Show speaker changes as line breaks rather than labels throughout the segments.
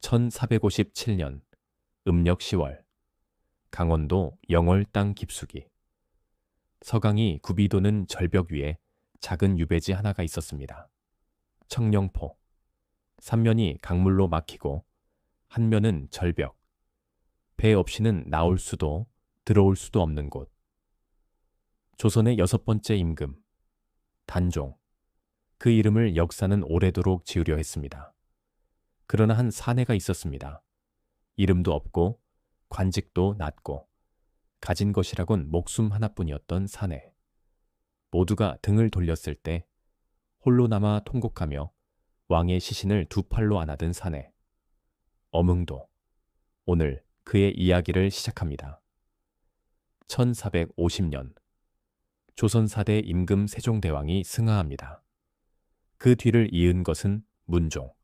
1457년 음력 10월 강원도 영월 땅 깊숙이 서강이 굽이 도는 절벽 위에 작은 유배지 하나가 있었습니다. 청령포. 삼면이 강물로 막히고 한 면은 절벽. 배 없이는 나올 수도 들어올 수도 없는 곳. 조선의 6번째 임금 단종. 그 이름을 역사는 오래도록 지으려 했습니다. 그러나 한 사내가 있었습니다. 이름도 없고 관직도 낮고 가진 것이라곤 목숨 하나뿐이었던 사내. 모두가 등을 돌렸을 때 홀로 남아 통곡하며 왕의 시신을 두 팔로 안아든 사내. 어뭉도. 오늘 그의 이야기를 시작합니다. 1450년 조선 4대 임금 세종대왕이 승하합니다. 그 뒤를 이은 것은 문종.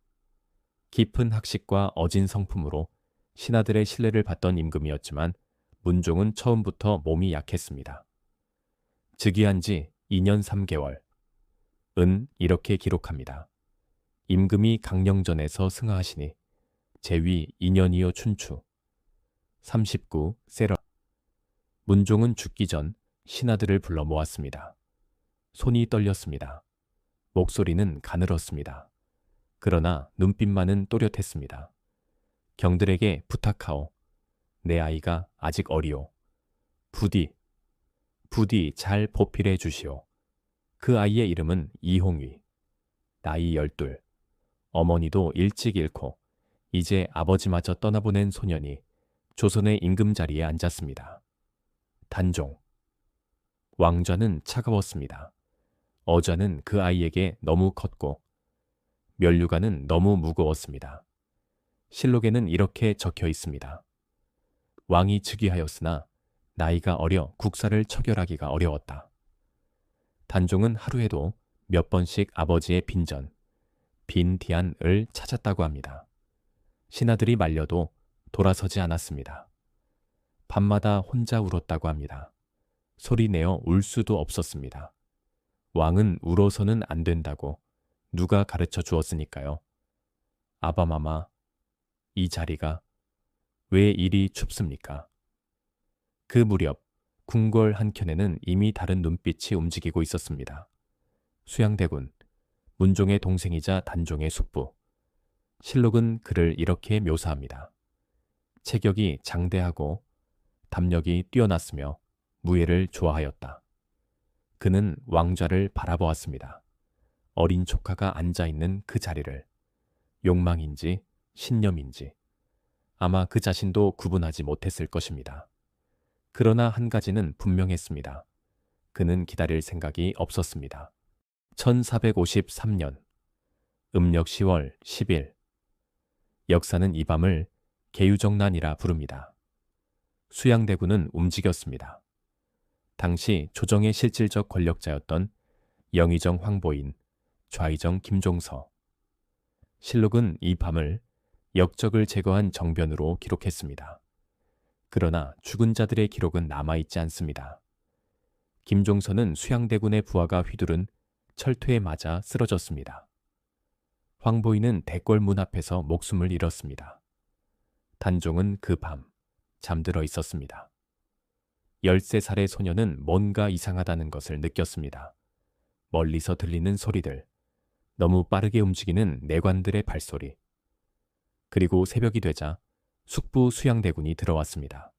깊은 학식과 어진 성품으로 신하들의 신뢰를 받던 임금이었지만 문종은 처음부터 몸이 약했습니다. 즉위한 지 2년 3개월. 은 이렇게 기록합니다. 임금이 강령전에서 승하하시니 제위 2년이요 춘추. 39 세러. 문종은 죽기 전 신하들을 불러 모았습니다. 손이 떨렸습니다. 목소리는 가늘었습니다. 그러나 눈빛만은 또렷했습니다. 경들에게 부탁하오. 내 아이가 아직 어리오. 부디 잘 보필해 주시오. 그 아이의 이름은 이홍위. 나이 12. 어머니도 일찍 잃고 이제 아버지마저 떠나보낸 소년이 조선의 임금 자리에 앉았습니다. 단종. 왕좌는 차가웠습니다. 어좌는 그 아이에게 너무 컸고 면류관은 너무 무거웠습니다. 실록에는 이렇게 적혀 있습니다. 왕이 즉위하였으나 나이가 어려 국사를 처결하기가 어려웠다. 단종은 하루에도 몇 번씩 아버지의 빈전, 빈디안을 찾았다고 합니다. 신하들이 말려도 돌아서지 않았습니다. 밤마다 혼자 울었다고 합니다. 소리내어 울 수도 없었습니다. 왕은 울어서는 안 된다고 누가 가르쳐 주었으니까요. 아바마마, 이 자리가 왜 이리 춥습니까? 그 무렵 궁궐 한켠에는 이미 다른 눈빛이 움직이고 있었습니다. 수양대군, 문종의 동생이자 단종의 숙부. 실록은 그를 이렇게 묘사합니다. 체격이 장대하고 담력이 뛰어났으며 무예를 좋아하였다. 그는 왕좌를 바라보았습니다. 어린 조카가 앉아있는 그 자리를. 욕망인지 신념인지 아마 그 자신도 구분하지 못했을 것입니다. 그러나 한 가지는 분명했습니다. 그는 기다릴 생각이 없었습니다. 1453년 음력 10월 10일. 역사는 이 밤을 계유정난이라 부릅니다. 수양대군은 움직였습니다. 당시 조정의 실질적 권력자였던 영의정 황보인, 좌의정 김종서. 실록은 이 밤을 역적을 제거한 정변으로 기록했습니다. 그러나 죽은 자들의 기록은 남아있지 않습니다. 김종서는 수양대군의 부하가 휘두른 철퇴에 맞아 쓰러졌습니다. 황보인은 대궐문 앞에서 목숨을 잃었습니다. 단종은 그 밤 잠들어 있었습니다. 13살의 소녀는 뭔가 이상하다는 것을 느꼈습니다. 멀리서 들리는 소리들, 너무 빠르게 움직이는 내관들의 발소리. 그리고 새벽이 되자 숙부 수양대군이 들어왔습니다.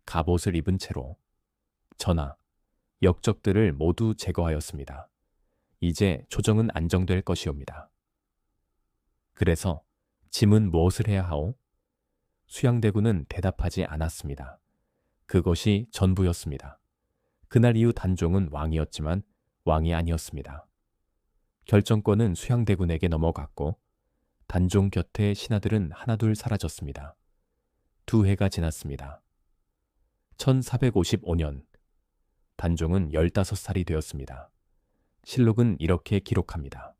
갑옷을 입은 채로. 전하, 역적들을 모두 제거하였습니다. 이제 조정은 안정될 것이옵니다. 그래서 짐은 무엇을 해야 하오? 수양대군은 대답하지 않았습니다. 그것이 전부였습니다. 그날 이후 단종은 왕이었지만 왕이 아니었습니다. 결정권은 수양대군에게 넘어갔고 단종 곁에 신하들은 하나둘 사라졌습니다. 2해가 지났습니다. 1455년 단종은 15살이 되었습니다. 실록은 이렇게 기록합니다.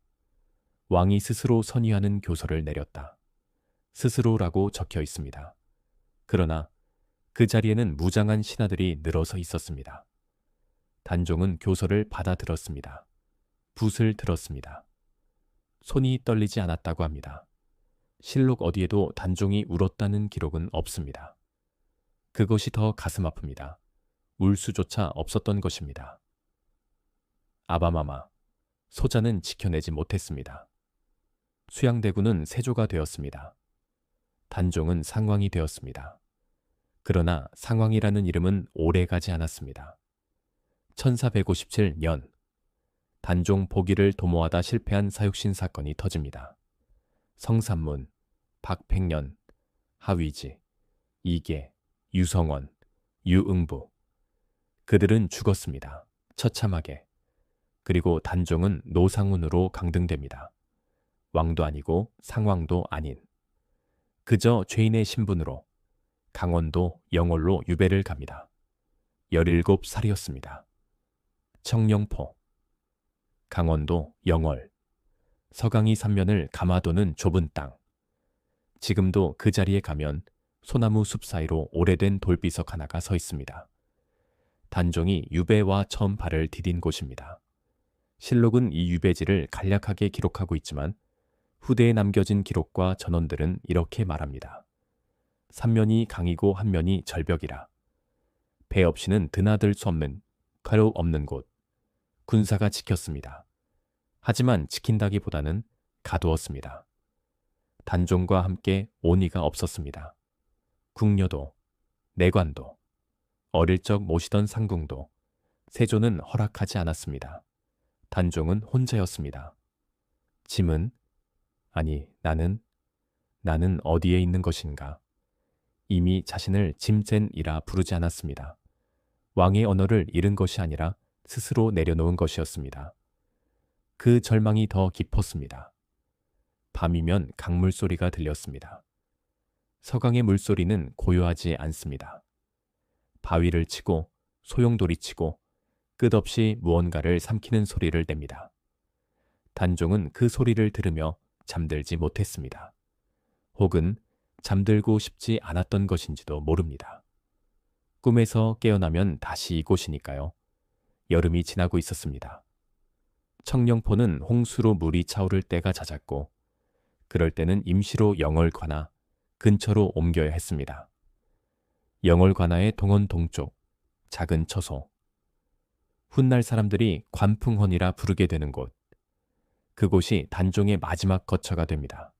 왕이 스스로 선의하는 교서를 내렸다. 스스로라고 적혀 있습니다. 그러나 그 자리에는 무장한 신하들이 늘어서 있었습니다. 단종은 교서를 받아들었습니다. 붓을 들었습니다. 손이 떨리지 않았다고 합니다. 실록 어디에도 단종이 울었다는 기록은 없습니다. 그것이 더 가슴 아픕니다. 울 수조차 없었던 것입니다. 아바마마, 소자는 지켜내지 못했습니다. 수양대군은 세조가 되었습니다. 단종은 상왕이 되었습니다. 그러나 상왕이라는 이름은 오래 가지 않았습니다. 1457년 단종 복위를 도모하다 실패한 사육신 사건이 터집니다. 성삼문, 박팽년, 하위지, 이계, 유성원, 유응부 그들은 죽었습니다. 처참하게. 그리고 단종은 노상훈으로 강등됩니다. 왕도 아니고 상왕도 아닌 그저 죄인의 신분으로 강원도 영월로 유배를 갑니다. 17살이었습니다. 청령포, 강원도 영월, 서강이 삼면을 감아도는 좁은 땅. 지금도 그 자리에 가면 소나무 숲 사이로 오래된 돌비석 하나가 서 있습니다. 단종이 유배와 처음 발을 디딘 곳입니다. 실록은 이 유배지를 간략하게 기록하고 있지만 후대에 남겨진 기록과 전원들은 이렇게 말합니다. 삼면이 강이고 한면이 절벽이라. 배 없이는 드나들 수 없는 가로 없는 곳. 군사가 지켰습니다. 하지만 지킨다기보다는 가두었습니다. 단종과 함께 온이가 없었습니다. 궁녀도, 내관도, 어릴 적 모시던 상궁도 세조는 허락하지 않았습니다. 단종은 혼자였습니다. 짐은? 아니, 나는 어디에 있는 것인가? 이미 자신을 짐센이라 부르지 않았습니다. 왕의 언어를 잃은 것이 아니라 스스로 내려놓은 것이었습니다. 그 절망이 더 깊었습니다. 밤이면 강물 소리가 들렸습니다. 서강의 물소리는 고요하지 않습니다. 바위를 치고 소용돌이 치고 끝없이 무언가를 삼키는 소리를 냅니다. 단종은 그 소리를 들으며 잠들지 못했습니다. 혹은 잠들고 싶지 않았던 것인지도 모릅니다. 꿈에서 깨어나면 다시 이곳이니까요. 여름이 지나고 있었습니다. 청령포는 홍수로 물이 차오를 때가 잦았고 그럴 때는 임시로 영월관아 근처로 옮겨야 했습니다. 영월관아의 동원 동쪽 작은 처소 훗날 사람들이 관풍헌이라 부르게 되는 곳 그곳이 단종의 마지막 거처가 됩니다.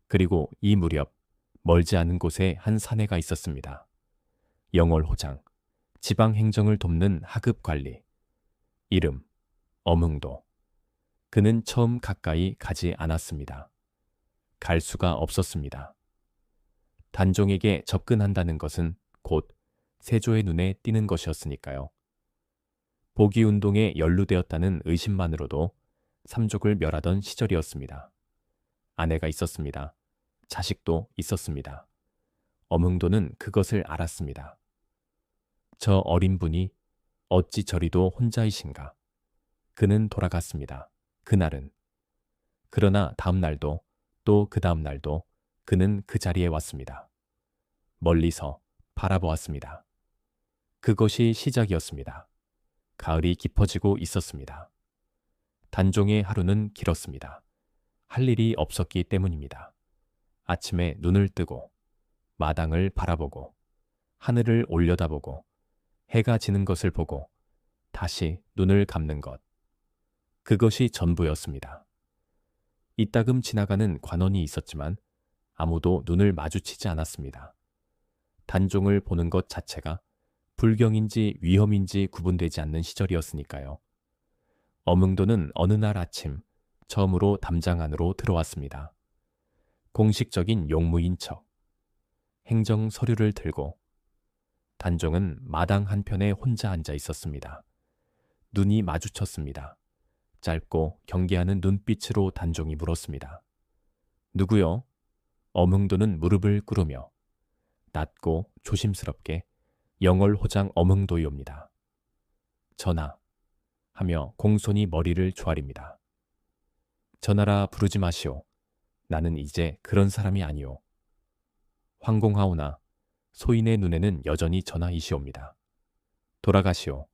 그리고 이 무렵 멀지 않은 곳에 한 사내가 있었습니다. 영월호장, 지방행정을 돕는 하급관리, 이름 엄흥도. 그는 처음 가까이 가지 않았습니다. 갈 수가 없었습니다. 단종에게 접근한다는 것은 곧 세조의 눈에 띄는 것이었으니까요. 복위운동에 연루되었다는 의심만으로도 삼족을 멸하던 시절이었습니다. 아내가 있었습니다. 자식도 있었습니다. 엄흥도는 그것을 알았습니다. 저 어린 분이 어찌 저리도 혼자이신가. 그는 돌아갔습니다. 그날은. 그러나 다음 날도 또 그 다음 날도 그는 그 자리에 왔습니다. 멀리서 바라보았습니다. 그것이 시작이었습니다. 가을이 깊어지고 있었습니다. 단종의 하루는 길었습니다. 할 일이 없었기 때문입니다. 아침에 눈을 뜨고 마당을 바라보고 하늘을 올려다보고 해가 지는 것을 보고 다시 눈을 감는 것. 그것이 전부였습니다. 이따금 지나가는 관원이 있었지만 아무도 눈을 마주치지 않았습니다. 단종을 보는 것 자체가 불경인지 위험인지 구분되지 않는 시절이었으니까요. 엄흥도는 어느 날 아침 처음으로 담장 안으로 들어왔습니다. 공식적인 용무인 척. 행정 서류를 들고 단종은 마당 한편에 혼자 앉아 있었습니다. 눈이 마주쳤습니다. 짧고 경계하는 눈빛으로 단종이 물었습니다. 누구요? 엄흥도는 무릎을 꿇으며 낮고 조심스럽게 영월호장 엄흥도이옵니다. 전하 하며 공손히 머리를 조아립니다. 전하라 부르지 마시오. 나는 이제 그런 사람이 아니오. 황공하오나 소인의 눈에는 여전히 전하이시옵니다. 돌아가시오.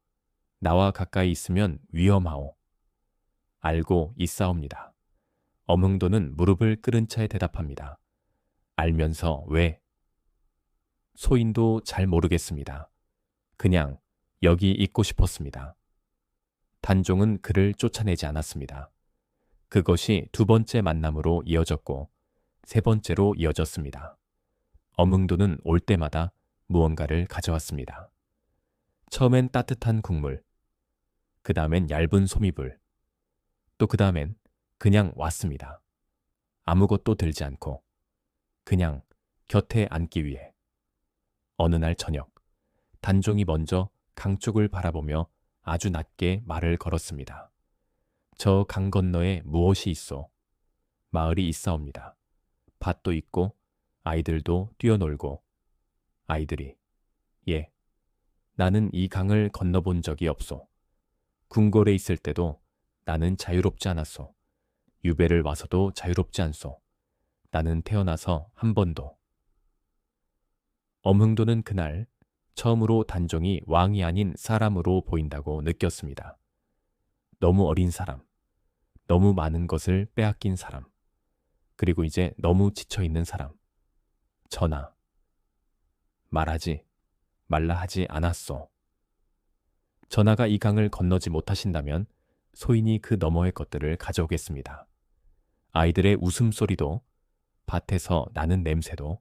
나와 가까이 있으면 위험하오. 알고 있사옵니다. 엄흥도는 무릎을 꿇은 채 대답합니다. 알면서 왜? 소인도 잘 모르겠습니다. 그냥 여기 있고 싶었습니다. 단종은 그를 쫓아내지 않았습니다. 그것이 두 번째 만남으로 이어졌고 세 번째로 이어졌습니다. 엄흥도는 올 때마다 무언가를 가져왔습니다. 처음엔 따뜻한 국물, 그 다음엔 얇은 소미불, 또 그 다음엔 그냥 왔습니다. 아무것도 들지 않고 그냥 곁에 앉기 위해. 어느 날 저녁, 단종이 먼저 강 쪽을 바라보며 아주 낮게 말을 걸었습니다. 저 강 건너에 무엇이 있어? 마을이 있사옵니다. 밭도 있고 아이들도 뛰어놀고. 아이들이, 예, 나는 이 강을 건너본 적이 없소. 궁궐에 있을 때도 나는 자유롭지 않았소. 유배를 와서도 자유롭지 않소. 나는 태어나서 한 번도. 엄흥도는 그날 처음으로 단종이 왕이 아닌 사람으로 보인다고 느꼈습니다. 너무 어린 사람, 너무 많은 것을 빼앗긴 사람, 그리고 이제 너무 지쳐있는 사람. 전하, 말하지 말라 하지 않았소. 전하가 이 강을 건너지 못하신다면 소인이 그 너머의 것들을 가져오겠습니다. 아이들의 웃음소리도 밭에서 나는 냄새도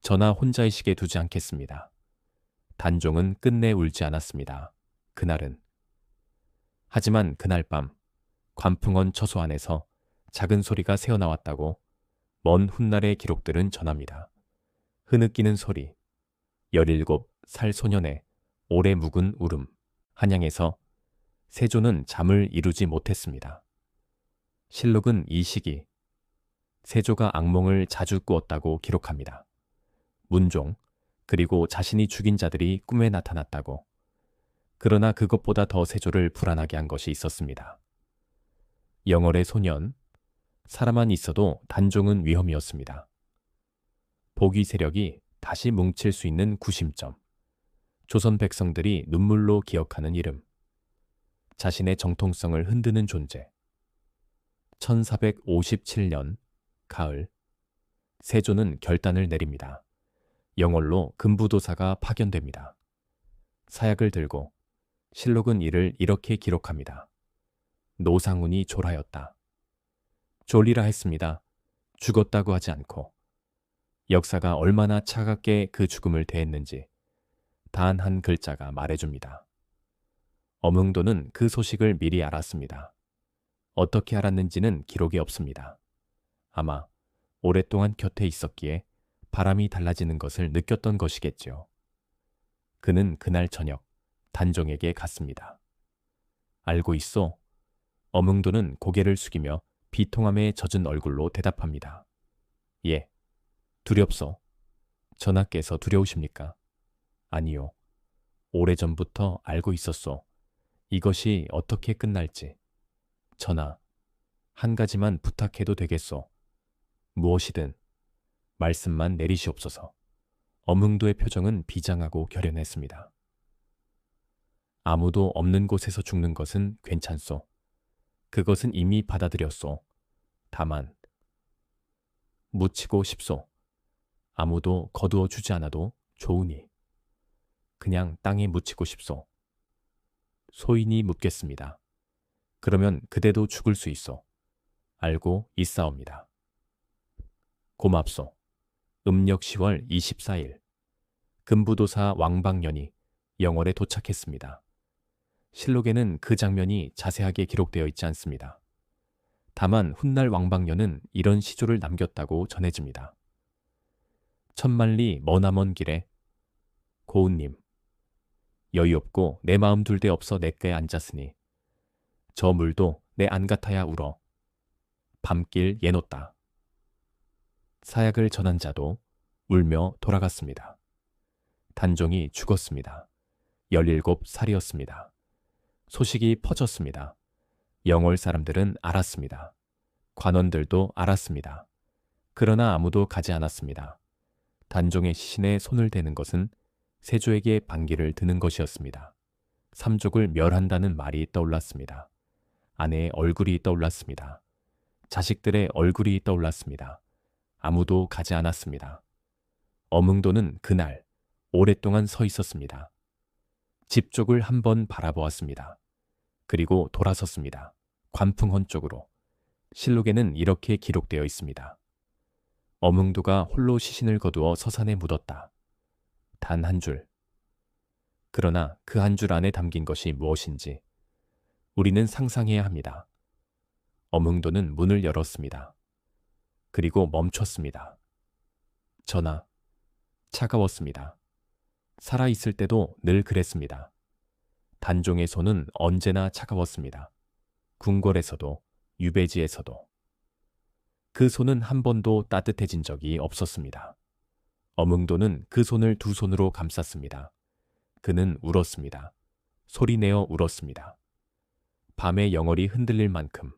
전하 혼자이시게 두지 않겠습니다. 단종은 끝내 울지 않았습니다. 그날은. 하지만 그날 밤 관풍원 처소 안에서 작은 소리가 새어나왔다고 먼 훗날의 기록들은 전합니다. 흐느끼는 소리, 17살 소년의 오래 묵은 울음. 한양에서 세조는 잠을 이루지 못했습니다. 실록은 이 시기 세조가 악몽을 자주 꾸었다고 기록합니다. 문종, 그리고 자신이 죽인 자들이 꿈에 나타났다고. 그러나 그것보다 더 세조를 불안하게 한 것이 있었습니다. 영월의 소년, 사람만 있어도 단종은 위험이었습니다. 복위 세력이 다시 뭉칠 수 있는 구심점, 조선 백성들이 눈물로 기억하는 이름, 자신의 정통성을 흔드는 존재. 1457년 가을, 세조는 결단을 내립니다. 영월로 금부도사가 파견됩니다. 사약을 들고 실록은 이를 이렇게 기록합니다. 노상훈이 졸하였다. 졸리라 했습니다. 죽었다고 하지 않고. 역사가 얼마나 차갑게 그 죽음을 대했는지 단 한 글자가 말해줍니다. 엄흥도는 그 소식을 미리 알았습니다. 어떻게 알았는지는 기록이 없습니다. 아마 오랫동안 곁에 있었기에 바람이 달라지는 것을 느꼈던 것이겠지요. 그는 그날 저녁 단종에게 갔습니다. 알고 있소? 엄흥도는 고개를 숙이며 비통함에 젖은 얼굴로 대답합니다. 예, 두렵소. 전하께서 두려우십니까? 아니요. 오래전부터 알고 있었소. 이것이 어떻게 끝날지. 전하, 한 가지만 부탁해도 되겠소. 무엇이든 말씀만 내리시옵소서. 엄흥도의 표정은 비장하고 결연했습니다. 아무도 없는 곳에서 죽는 것은 괜찮소. 그것은 이미 받아들였소. 다만 묻히고 싶소. 아무도 거두어 주지 않아도 좋으니. 그냥 땅에 묻히고 싶소. 소인이 묻겠습니다. 그러면 그대도 죽을 수 있소. 알고 있사옵니다. 고맙소. 음력 10월 24일 금부도사 왕방년이 영월에 도착했습니다. 실록에는 그 장면이 자세하게 기록되어 있지 않습니다. 다만 훗날 왕방년은 이런 시조를 남겼다고 전해집니다. 천만리 머나먼 길에 고운님, 여유 없고 내 마음 둘 데 없어 내가에 앉았으니 저 물도 내 안 같아야 울어. 밤길 예놓다. 사약을 전한 자도 울며 돌아갔습니다. 단종이 죽었습니다. 17살이었습니다. 소식이 퍼졌습니다. 영월 사람들은 알았습니다. 관원들도 알았습니다. 그러나 아무도 가지 않았습니다. 단종의 시신에 손을 대는 것은 세조에게 반기를 드는 것이었습니다. 삼족을 멸한다는 말이 떠올랐습니다. 아내의 얼굴이 떠올랐습니다. 자식들의 얼굴이 떠올랐습니다. 아무도 가지 않았습니다. 어몽도는 그날 오랫동안 서 있었습니다. 집 쪽을 한번 바라보았습니다. 그리고 돌아섰습니다. 관풍헌 쪽으로. 실록에는 이렇게 기록되어 있습니다. 어몽도가 홀로 시신을 거두어 서산에 묻었다. 단 한 줄. 그러나 그 한 줄 안에 담긴 것이 무엇인지 우리는 상상해야 합니다. 어몽도는 문을 열었습니다. 그리고 멈췄습니다. 전하, 차가웠습니다. 살아있을 때도 늘 그랬습니다. 단종의 손은 언제나 차가웠습니다. 궁궐에서도 유배지에서도. 그 손은 한 번도 따뜻해진 적이 없었습니다. 어몽도는 그 손을 두 손으로 감쌌습니다. 그는 울었습니다. 소리내어 울었습니다. 밤의 영월이 흔들릴 만큼,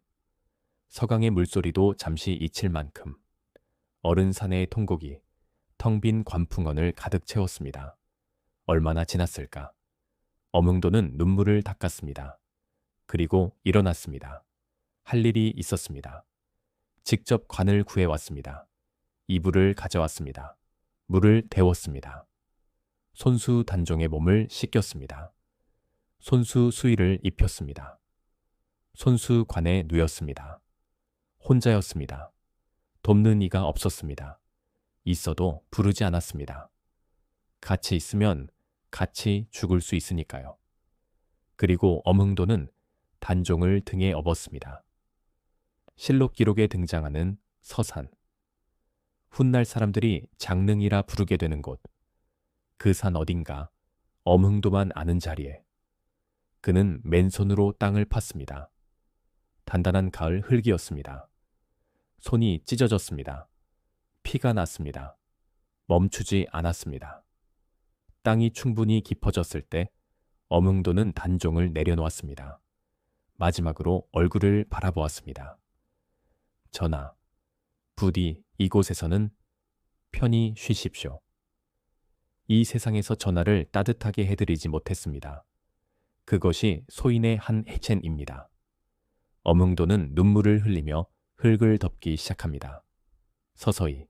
서강의 물소리도 잠시 잊힐 만큼, 어른 사내의 통곡이 텅 빈 관풍원을 가득 채웠습니다. 얼마나 지났을까? 어몽도는 눈물을 닦았습니다. 그리고 일어났습니다. 할 일이 있었습니다. 직접 관을 구해왔습니다. 이불을 가져왔습니다. 물을 데웠습니다. 손수 단종의 몸을 씻겼습니다. 손수 수의를 입혔습니다. 손수 관에 누였습니다. 혼자였습니다. 돕는 이가 없었습니다. 있어도 부르지 않았습니다. 같이 있으면 같이 죽을 수 있으니까요. 그리고 어몽도는 단종을 등에 업었습니다. 실록 기록에 등장하는 서산. 훗날 사람들이 장릉이라 부르게 되는 곳. 그 산 어딘가 어몽도만 아는 자리에 그는 맨손으로 땅을 팠습니다. 단단한 가을 흙이었습니다. 손이 찢어졌습니다. 피가 났습니다. 멈추지 않았습니다. 땅이 충분히 깊어졌을 때 어몽도는 단종을 내려놓았습니다. 마지막으로 얼굴을 바라보았습니다. 전하, 부디 이곳에서는 편히 쉬십시오. 이 세상에서 전하를 따뜻하게 해드리지 못했습니다. 그것이 소인의 한 해첸입니다. 어몽도는 눈물을 흘리며 흙을 덮기 시작합니다. 서서히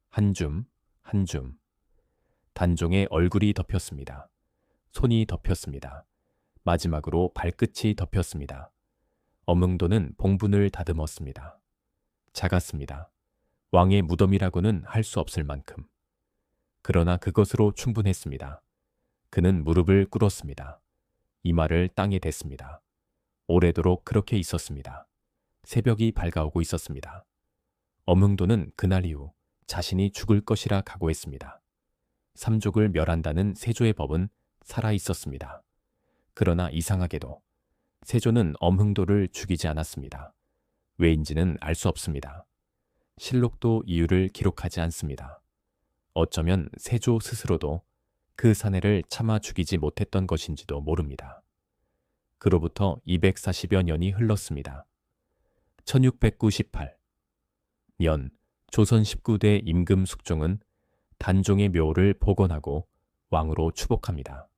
한 줌 한 줌. 단종의 얼굴이 덮였습니다. 손이 덮였습니다. 마지막으로 발끝이 덮였습니다. 어몽도는 봉분을 다듬었습니다. 작았습니다. 왕의 무덤이라고는 할 수 없을 만큼. 그러나 그것으로 충분했습니다. 그는 무릎을 꿇었습니다. 이마를 땅에 댔습니다. 오래도록 그렇게 있었습니다. 새벽이 밝아오고 있었습니다. 어몽도는 그날 이후 자신이 죽을 것이라 각오했습니다. 삼족을 멸한다는 세조의 법은 살아 있었습니다. 그러나 이상하게도 세조는 엄흥도를 죽이지 않았습니다. 왜인지는 알 수 없습니다. 실록도 이유를 기록하지 않습니다. 어쩌면 세조 스스로도 그 사내를 차마 죽이지 못했던 것인지도 모릅니다. 그로부터 240여 년이 흘렀습니다. 1698년 조선 19대 임금 숙종은 단종의 묘를 복원하고 왕으로 추복합니다.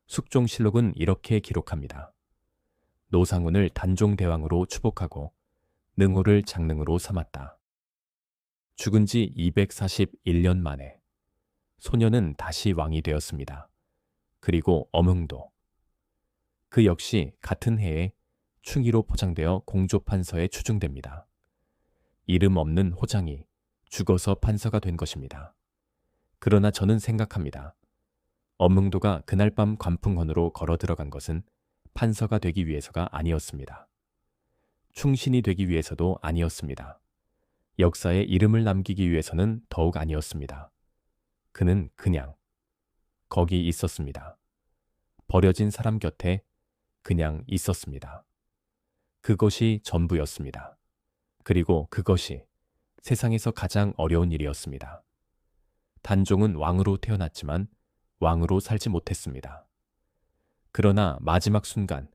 숙종실록은 이렇게 기록합니다. 노상훈을 단종대왕으로 추복하고 능호를 장릉으로 삼았다. 죽은 지 241년 만에 소녀는 다시 왕이 되었습니다. 그리고 어몽도. 그 역시 같은 해에 충의로 포장되어 공조판서에 추중됩니다. 이름 없는 호장이 죽어서 판서가 된 것입니다. 그러나 저는 생각합니다. 엄흥도가 그날 밤 관풍헌으로 걸어 들어간 것은 판서가 되기 위해서가 아니었습니다. 충신이 되기 위해서도 아니었습니다. 역사에 이름을 남기기 위해서는 더욱 아니었습니다. 그는 그냥 거기 있었습니다. 버려진 사람 곁에 그냥 있었습니다. 그것이 전부였습니다. 그리고 그것이 세상에서 가장 어려운 일이었습니다. 단종은 왕으로 태어났지만 왕으로 살지 못했습니다. 그러나 마지막 순간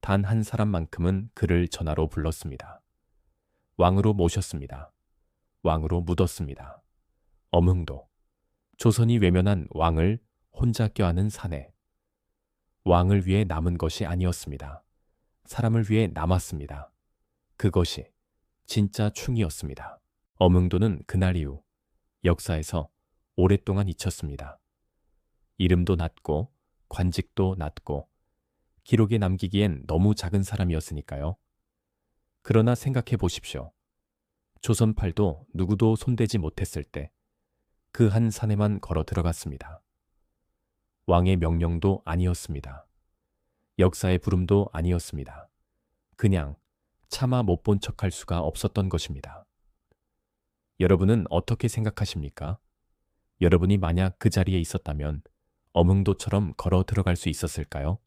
단 한 사람만큼은 그를 전하로 불렀습니다. 왕으로 모셨습니다. 왕으로 묻었습니다. 엄흥도, 조선이 외면한 왕을 혼자 껴안은 사내. 왕을 위해 남은 것이 아니었습니다. 사람을 위해 남았습니다. 그것이 진짜 충이었습니다. 엄흥도는 그날 이후 역사에서 오랫동안 잊혔습니다. 이름도 낮고 관직도 낮고 기록에 남기기엔 너무 작은 사람이었으니까요. 그러나 생각해 보십시오. 조선팔도 누구도 손대지 못했을 때 그 한 산에만 걸어 들어갔습니다. 왕의 명령도 아니었습니다. 역사의 부름도 아니었습니다. 그냥 차마 못 본 척할 수가 없었던 것입니다. 여러분은 어떻게 생각하십니까? 여러분이 만약 그 자리에 있었다면 엄흥도처럼 걸어 들어갈 수 있었을까요?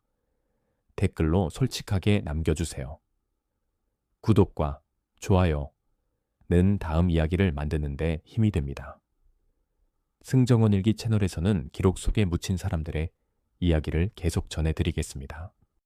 댓글로 솔직하게 남겨주세요. 구독과 좋아요는 다음 이야기를 만드는데 힘이 됩니다. 승정원 일기 채널에서는 기록 속에 묻힌 사람들의 이야기를 계속 전해드리겠습니다.